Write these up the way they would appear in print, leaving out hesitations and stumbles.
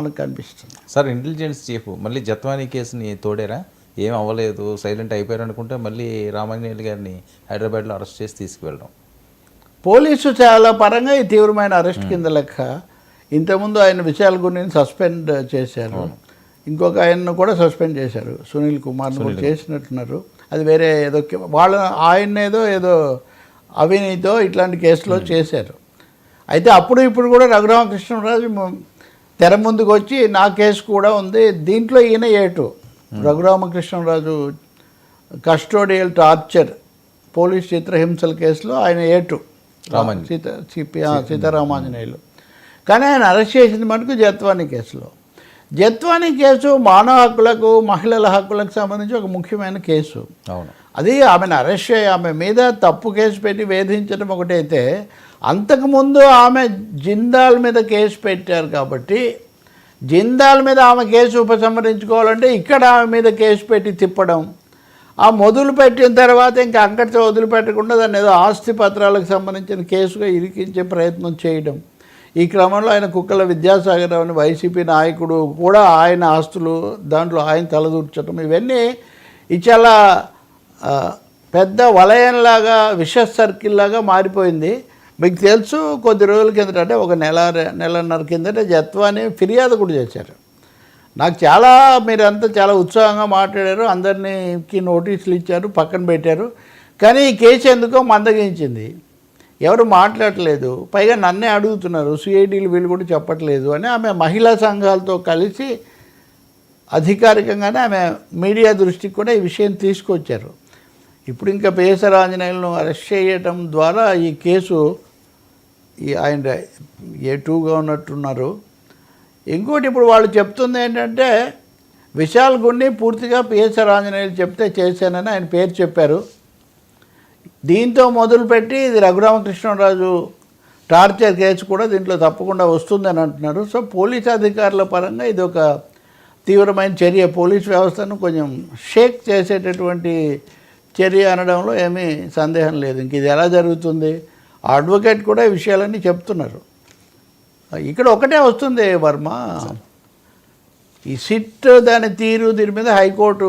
మనకు కనిపిస్తుంది. Sir intelligence chief మళ్ళీ జత్వానీ కేసుని తోడారా? ఏం అవ్వలేదు, సైలెంట్ అయిపోయారు అనుకుంటే మళ్ళీ రామాంజనేయులు గారిని హైదరాబాద్లో అరెస్ట్ చేసి తీసుకువెళ్ళడం. పోలీసు చాలా పరంగా ఈ తీవ్రమైన అరెస్ట్ కింద లెక్క. ఇంతకుముందు ఆయన విశాల్ గురిని సస్పెండ్ చేశారు, ఇంకొక ఆయన్ను కూడా సస్పెండ్ చేశారు, సునీల్ కుమార్ని కూడా చేసినట్టున్నారు. అది వేరే ఏదో ఆయన ఏదో అవినీతితో ఇట్లాంటి కేసులో చేశారు. అయితే అప్పుడు ఇప్పుడు కూడా రఘురామకృష్ణరాజు తెర ముందుకు వచ్చి నా కేసు కూడా ఉంది, దీంట్లో ఈయన ఏటు రఘురామకృష్ణరాజు కస్టోడియల్ టార్చర్ పోలీస్ చిత్రహింసల కేసులో ఆయన ఏటు సీతారామాంజనేయులు. కానీ ఆయన అరెస్ట్ చేసింది మటుకు జత్వానీ కేసులో. జత్వానీ కేసు మానవ హక్కులకు మహిళల హక్కులకు సంబంధించి ఒక ముఖ్యమైన కేసు. అవును, అది ఆమెను అరెస్ట్ ఆమె మీద తప్పు కేసు పెట్టి వేధించడం ఒకటైతే, అంతకుముందు ఆమె జిందాల్ మీద కేసు పెట్టారు కాబట్టి జిందాల్ మీద ఆమె కేసు ఉపసంహరించుకోవాలంటే ఇక్కడ ఆమె మీద కేసు పెట్టి తిప్పడం, ఆ మొదలు పెట్టిన తర్వాత ఇంకా అక్కడితో వదిలిపెట్టకుండా దాన్ని ఏదో ఆస్తి పత్రాలకు సంబంధించిన కేసుగా ఇరికించే ప్రయత్నం చేయడం. ఈ క్రమంలో ఆయన కుక్కల విద్యాసాగర్ అని వైసీపీ నాయకుడు కూడా ఆయన ఆస్తులు దాంట్లో ఆయన తలదూర్చడం, ఇవన్నీ ఇది చాలా పెద్ద వలయంలాగా విష సర్కిల్లాగా మారిపోయింది. మీకు తెలుసు, కొద్ది రోజుల కిందట అంటే ఒక నెలన్నర కిందట జత్వానీ ఫిర్యాదు కూడా చేశారు. నాకు మీరంతా చాలా ఉత్సాహంగా మాట్లాడారు, అందరికీ నోటీసులు ఇచ్చారు, పక్కన పెట్టారు. కానీ ఈ కేసు ఎందుకో మందగించింది, ఎవరు మాట్లాడలేదు, పైగా నన్నే అడుగుతున్నారు, సిఐడీలు వీళ్ళు కూడా చెప్పట్లేదు అని ఆమె మహిళా సంఘాలతో కలిసి అధికారికంగానే ఆమె మీడియా దృష్టికి కూడా ఈ విషయం తీసుకొచ్చారు. ఇప్పుడు ఇంకా పిఎస్ఆర్ ఆంజనేయులను అరెస్ట్ చేయటం ద్వారా ఈ కేసు ఆయన ఏ2గా ఉన్నట్టున్నారు. ఇంకోటి ఇప్పుడు వాళ్ళు చెప్తుంది ఏంటంటే విశాల్ గుడిని పూర్తిగా పిఎస్ఆర్ ఆంజనేయులు చెప్తే చేశానని ఆయన పేరు చెప్పారు. దీంతో మొదలుపెట్టి ఇది రఘురామకృష్ణరాజు టార్చర్ కేసు కూడా దీంట్లో తప్పకుండా వస్తుందని అంటున్నారు. సో పోలీస్ అధికారుల పరంగా ఇది ఒక తీవ్రమైన చర్య, పోలీస్ వ్యవస్థను కొంచెం షేక్ చేసేటటువంటి చర్య అనడంలో ఏమీ సందేహం లేదు. ఇంక ఇది ఎలా జరుగుతుంది, ఆ అడ్వకేట్ కూడా ఈ విషయాలన్నీ చెప్తున్నారు. ఇక్కడ ఒకటే వస్తుంది వర్మ, ఈ సిట్ దాని తీరు, దీని మీద హైకోర్టు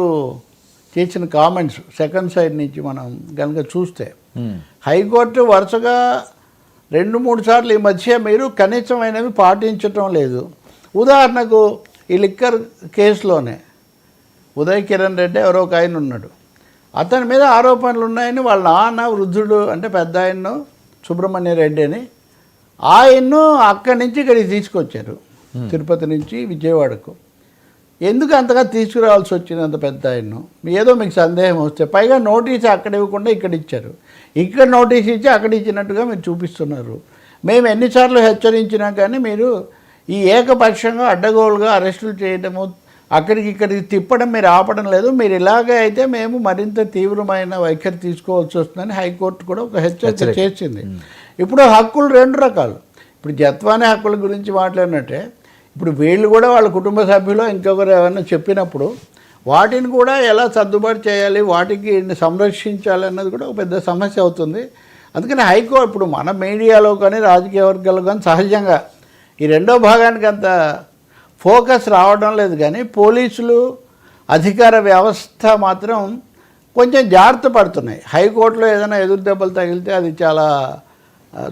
చేసిన కామెంట్స్ సెకండ్ సైడ్ నుంచి మనం కనుక చూస్తే హైకోర్టు వరుసగా 2-3 సార్లు ఈ మధ్య మీరు కనీసమైనవి పాటించటం లేదు. ఉదాహరణకు ఈ లిక్కర్ కేసులోనే ఉదయ్ కిరణ్ రెడ్డి ఎవరో ఒక ఆయన ఉన్నాడు, అతని మీద ఆరోపణలు ఉన్నాయని వాళ్ళ నాన్న వృద్ధుడు అంటే పెద్ద ఆయన్ను సుబ్రహ్మణ్య రెడ్డి అని ఆయన్ను అక్కడి నుంచి ఇక్కడికి తీసుకొచ్చారు, తిరుపతి నుంచి విజయవాడకు. ఎందుకు అంతగా తీసుకురావాల్సి వచ్చింది అంత పెద్ద ఆయన్ను? ఏదో మీకు సందేహం వస్తే, పైగా నోటీస్ అక్కడ ఇవ్వకుండా ఇక్కడ ఇచ్చారు, ఇక్కడ నోటీస్ ఇచ్చి అక్కడ ఇచ్చినట్టుగా మీరు చూపిస్తున్నారు. మేము ఎన్నిసార్లు హెచ్చరించినా కానీ మీరు ఈ ఏకపక్షంగా అడ్డగోలుగా అరెస్టులు చేయడము, అక్కడికి ఇక్కడికి తిప్పడం మీరు ఆపడం లేదు. మీరు ఇలాగే అయితే మేము మరింత తీవ్రమైన వైఖరి తీసుకోవాల్సి వస్తుందని హైకోర్టు కూడా ఒక హెచ్చరిక చేసింది. ఇప్పుడు హక్కులు 2 రకాలు. ఇప్పుడు జత్వానీ హక్కుల గురించి మాట్లాడినట్టే ఇప్పుడు వీళ్ళు కూడా వాళ్ళ కుటుంబ సభ్యులు ఇంకొకరు ఏమైనా చెప్పినప్పుడు వాటిని కూడా ఎలా సర్దుబాటు చేయాలి, వాటికి సంరక్షించాలి అన్నది కూడా ఒక పెద్ద సమస్య అవుతుంది. అందుకని హైకోర్టు ఇప్పుడు మన మీడియాలో కానీ రాజకీయ వర్గాల్లో కానీ సహజంగా ఈ రెండో భాగానికి అంత ఫోకస్ రావడం లేదు. కానీ పోలీసులు అధికార వ్యవస్థ మాత్రం కొంచెం జాగ్రత్త పడుతున్నాయి. హైకోర్టులో ఏదైనా ఎదురు దెబ్బలు తగిలితే అది చాలా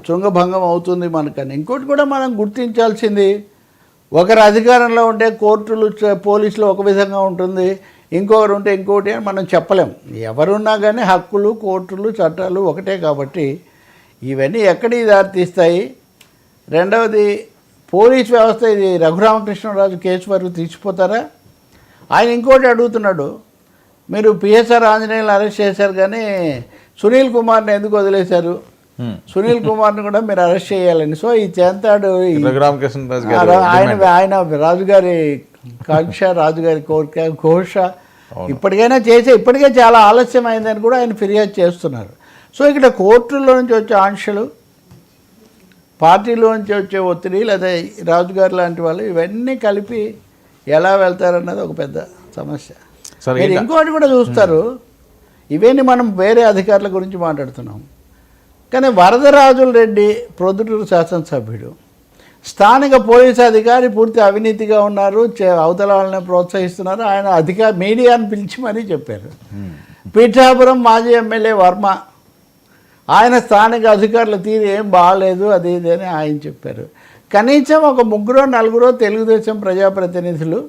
శృంగభంగం అవుతుంది మనకని. ఇంకోటి కూడా మనం గుర్తించాల్సింది, ఒకరు అధికారంలో ఉంటే కోర్టులు పోలీసులు ఒక విధంగా ఉంటుంది, ఇంకొకరు ఉంటే ఇంకోటి అని మనం చెప్పలేం. ఎవరున్నా కానీ హక్కులు కోర్టులు చట్టాలు ఒకటే కాబట్టి ఇవన్నీ ఎక్కడికి దారితీస్తాయి. రెండవది పోలీస్ వ్యవస్థ ఇది రఘురామకృష్ణరాజు కేసు వరకు తీసిపోతారా? ఆయన ఇంకోటి అడుగుతున్నాడు, మీరు పిఎస్ఆర్ ఆంజనేయులను అరెస్ట్ చేశారు కానీ సునీల్ కుమార్ని ఎందుకు వదిలేశారు? సునీల్ కుమార్ని కూడా మీరు అరెస్ట్ చేయాలని. సో ఈ చేస్తాడు ఆయన రాజుగారి కాంక్ష, రాజుగారి కోరిక, ఘోష ఇప్పటికే చాలా ఆలస్యం అయిందని కూడా ఆయన ఫిర్యాదు చేస్తున్నారు. సో ఇక్కడ కోర్టుల్లో నుంచి వచ్చే ఆంక్షలు, పార్టీలోంచి వచ్చే ఒత్తిడి, లేదా రాజుగారు లాంటి వాళ్ళు, ఇవన్నీ కలిపి ఎలా వెళ్తారన్నది ఒక పెద్ద సమస్య. మీరు ఇంకోటి కూడా చూస్తారు, ఇవన్నీ మనం వేరే అధికారుల గురించి మాట్లాడుతున్నాం కానీ వరదరాజుల రెడ్డి ప్రొద్దుటూరు శాసనసభ్యుడు, స్థానిక పోలీసు అధికారి పూర్తి అవినీతిగా ఉన్నారు, అవతల వాళ్ళని ప్రోత్సహిస్తున్నారు. ఆయన మీడియాను పిలిచి మరీ చెప్పారు. పీఠాపురం మాజీ ఎమ్మెల్యే వర్మ, ఆయన స్థానిక అధికారుల తీరు ఏం బాగాలేదు అది ఇది అని ఆయన చెప్పారు. కనీసం ఒక 3-4 తెలుగుదేశం ప్రజాప్రతినిధులు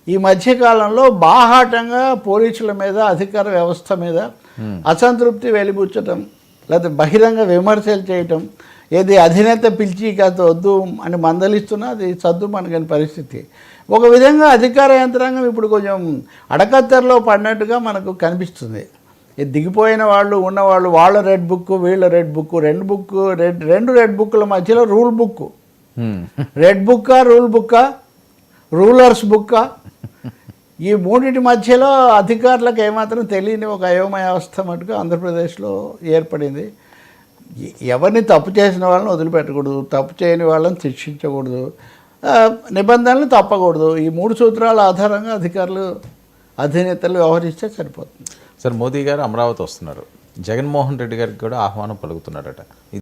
ఈ మధ్యకాలంలో బాహాటంగా పోలీసుల మీద, అధికార వ్యవస్థ మీద అసంతృప్తి వెలిబుచ్చటం, లేకపోతే బహిరంగ విమర్శలు చేయటం, ఏది అధినేత పిలిచి కాదు వద్దు అని మందలిస్తున్నా అది సద్దు మనకని పరిస్థితి. ఒక విధంగా అధికార యంత్రాంగం ఇప్పుడు కొంచెం అడకత్తెరలో పడినట్టుగా మనకు కనిపిస్తుంది. దిగిపోయిన వాళ్ళు ఉన్నవాళ్ళు, వాళ్ళ రెడ్ బుక్, వీళ్ళ రెడ్ బుక్, రెండు రెడ్ బుక్ల మధ్యలో రూల్ బుక్, రెడ్ బుక్కా రూల్ బుక్కా, రూలర్స్ బుక్కా, ఈ మూడింటి మధ్యలో అధికారులకు ఏమాత్రం తెలియని ఒక అయోమయ అవస్థ మటుకు ఆంధ్రప్రదేశ్లో ఏర్పడింది. ఎవరిని తప్పు చేసిన వాళ్ళని వదిలిపెట్టకూడదు, తప్పు చేయని వాళ్ళని శిక్షించకూడదు, నిబంధనలు తప్పకూడదు. ఈ 3 సూత్రాల ఆధారంగా అధికారులు, అధినేతలు వ్యవహరిస్తే సరిపోతుంది. సార్, మోదీ గారు అమరావతి వస్తున్నారు, జగన్మోహన్ రెడ్డి గారికి కూడా ఆహ్వానం పలుకుతున్నారట.